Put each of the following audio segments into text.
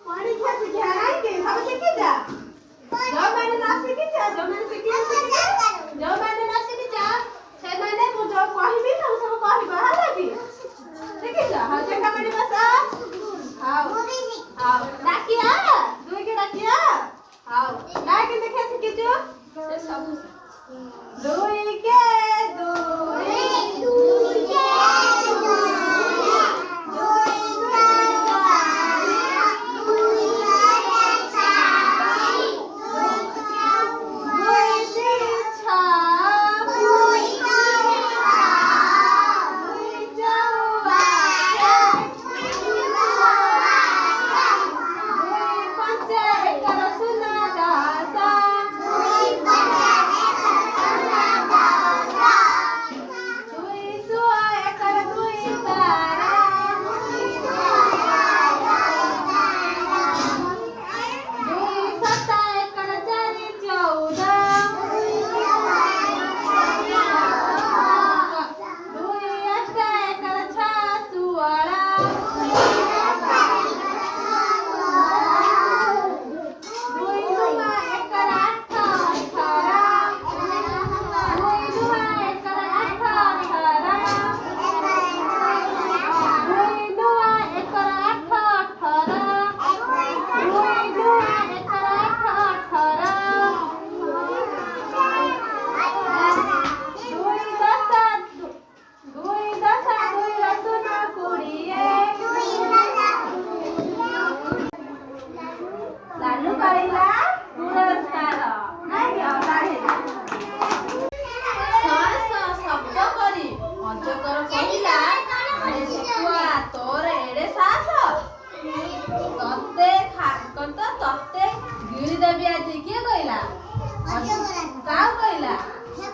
पानी क्या सीखे आएंगे सब सीखे जा जो मैंने ना सीखी जा जो मैंने सीखी जो मैंने ना सीखी जा से मैंने मु जो कहबी ना सब कहबा हला की सीखी जा हां चेका मैंने बस हां हां डाकिया दुई के डाकिया हां ना के देखा सीखी जो से सब दुई के दुई के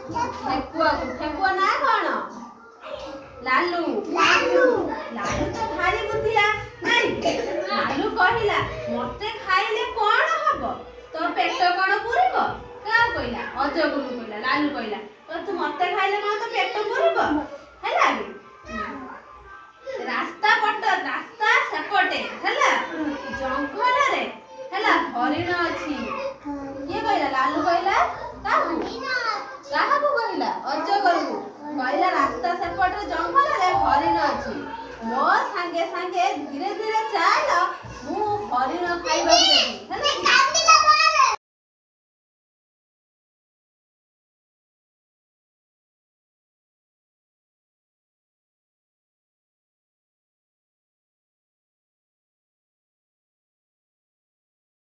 ठेकुआ ना कौन लालू लालू लालू तो भारी बुद्धिया नहीं लालू कहिला मते खाइले कोन हबो तो पेट कोन पुरिबो का कहिला अजगुरु कहिला लालू कहिला तो तू मते खाइले कोन तो पेट पुरिबो हैला रास्ता सेपटे हैला जंगल रे हैला हरिण अछि के कहिला लालू कहिला काहू काहू कहिला अजगरु कहिला रास्ता सेपटे जंगल रे हरिण अछि मो संगे संगे धीरे धीरे चाल